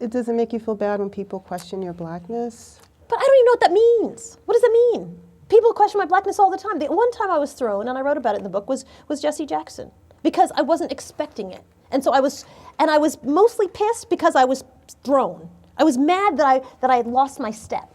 does it make you feel bad when people question your blackness? But I don't even know what that means. What does that mean? People question my blackness all the time. The one time I was thrown, and I wrote about it in the book, was Jesse Jackson, because I wasn't expecting it. And so I was mostly pissed because I was thrown. I was mad that I had lost my step.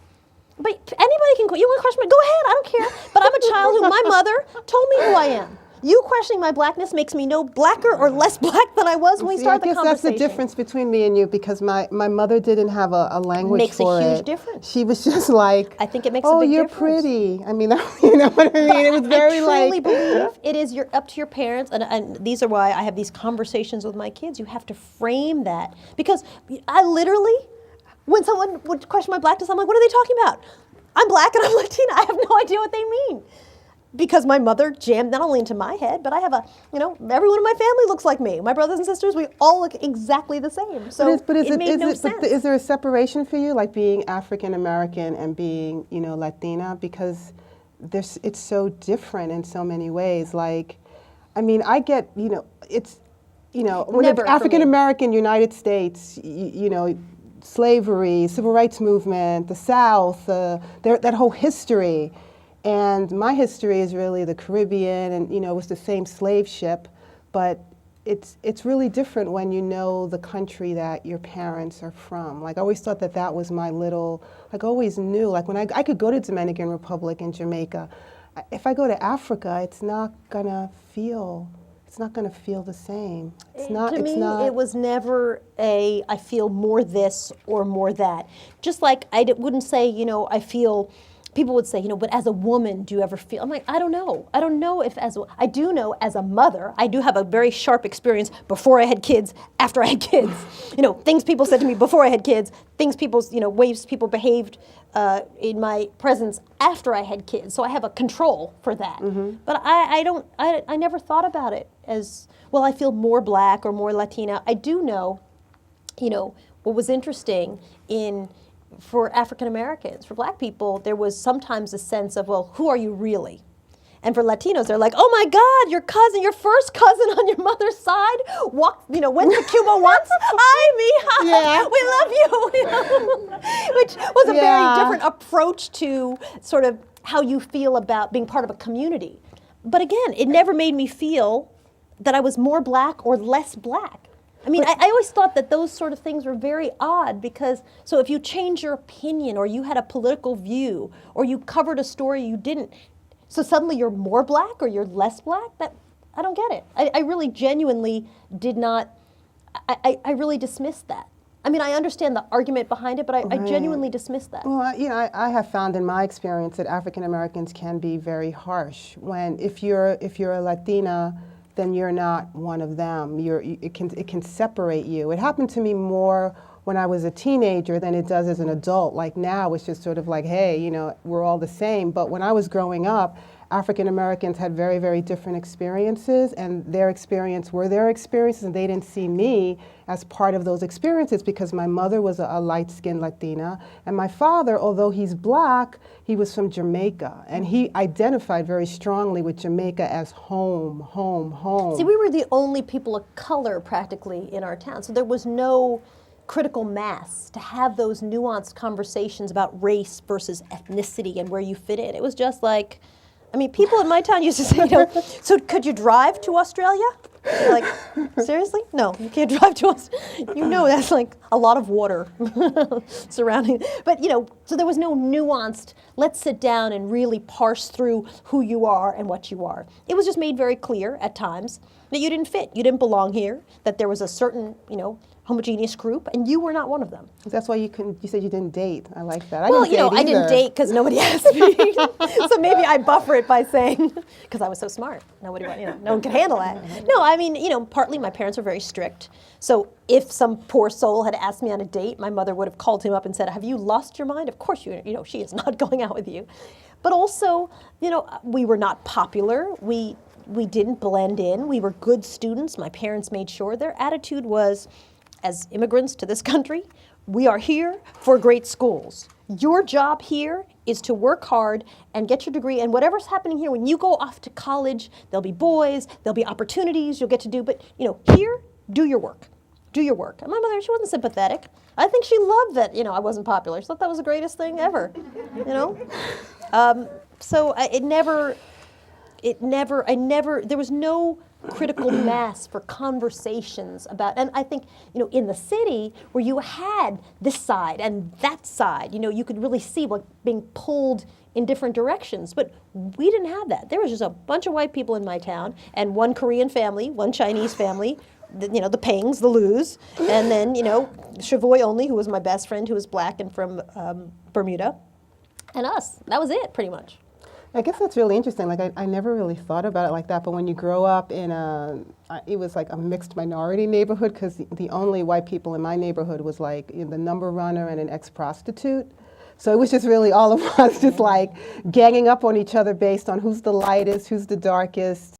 But anybody can, you want to question me? Go ahead, I don't care. But I'm a child who my mother told me who I am. You questioning my blackness makes me no blacker or less black than I was when we started the conversation. I guess that's the difference between me and you, because my mother didn't have a language for it. Makes a huge difference. She was just like, I think it makes a big difference. Oh, you're pretty. I mean, you know what I mean? It was very like. I truly believe it is up to your parents, and these are why I have these conversations with my kids. You have to frame that. Because I literally, when someone would question my blackness, I'm like, what are they talking about? I'm black and I'm Latina. I have no idea what they mean. Because my mother jammed not only into my head, but I have everyone in my family looks like me. My brothers and sisters, we all look exactly the same. So it made no sense. Is there a separation for you, like being African American and being, Latina? Because it's so different in so many ways. Like, I mean, I get, it's, when it's African American, United States, slavery, civil rights movement, the South, that whole history. And my history is really the Caribbean, and it was the same slave ship, but it's really different when you know the country that your parents are from. Like, I always thought that was my little, like, always knew, like when I could go to Dominican Republic and Jamaica. If I go to Africa, it's not gonna feel the same. To me, it was never I feel more this or more that. Just like I wouldn't say, I feel. People would say, but as a woman, do you ever feel? I'm like, I don't know. I don't know if I do know as a mother, I do have a very sharp experience before I had kids, after I had kids. Things people said to me before I had kids, ways people behaved in my presence after I had kids. So I have a control for that. Mm-hmm. But I never thought about it as, well, I feel more black or more Latina. I do know, what was interesting for African Americans, for black people, there was sometimes a sense of, well, who are you really? And for Latinos, they're like, oh my God, your first cousin on your mother's side, went to Cuba once. Hi, mija, we love you. Which was a very different approach to sort of how you feel about being part of a community. But again, it never made me feel that I was more black or less black. I mean, I always thought that those sort of things were very odd because, so if you change your opinion or you had a political view or you covered a story you didn't, so suddenly you're more black or you're less black? I don't get it. I really genuinely did not, I really dismissed that. I mean, I understand the argument behind it, but I genuinely dismissed that. Well, I have found in my experience that African Americans can be very harsh. If you're a Latina, then you're not one of them. It can separate you. It happened to me more when I was a teenager than it does as an adult. Like now, it's just sort of like, hey, we're all the same. But when I was growing up, African Americans had very, very different experiences, and their experiences, and they didn't see me as part of those experiences because my mother was a light-skinned Latina, and my father, although he's black, he was from Jamaica, and he identified very strongly with Jamaica as home, home, home. See, we were the only people of color practically in our town, so there was no critical mass to have those nuanced conversations about race versus ethnicity and where you fit in. It was just like, I mean, people in my town used to say, so could you drive to Australia? Like, seriously? No, you can't drive to Australia. That's like a lot of water surrounding. But, so there was no nuanced, let's sit down and really parse through who you are and what you are. It was just made very clear at times that you didn't fit, you didn't belong here, that there was a certain, homogeneous group, and you were not one of them. That's why you said you didn't date. I like that. I didn't date because nobody asked me. So maybe I buffer it by saying, because I was so smart, no one could handle that. No, I mean, partly my parents were very strict. So if some poor soul had asked me on a date, my mother would have called him up and said, have you lost your mind? Of course, she is not going out with you. But also, we were not popular. We didn't blend in. We were good students. My parents made sure. Their attitude was, as immigrants to this country, we are here for great schools. Your job here is to work hard and get your degree, and whatever's happening here, when you go off to college, there'll be boys, there'll be opportunities you'll get to do, but here, do your work. do your work. And my mother, she wasn't sympathetic. I think she loved that, you know, I wasn't popular. She thought that was the greatest thing ever, you know? So there was no critical mass for conversations about, and I think, you know, in the city where you had this side and that side, you know, you could really see what being pulled in different directions, but we didn't have that. There was just a bunch of white people in my town and one Korean family, one Chinese family, you know, the Pangs, the Lus, and then, you know, Chavoy only, who was my best friend, who was black and from Bermuda, and us. That was it, pretty much. I guess that's really interesting. Like, I never really thought about it like that, but when you grow up in it was like a mixed minority neighborhood, because the only white people in my neighborhood was like the number runner and an ex-prostitute. So it was just really all of us just like ganging up on each other based on who's the lightest, who's the darkest.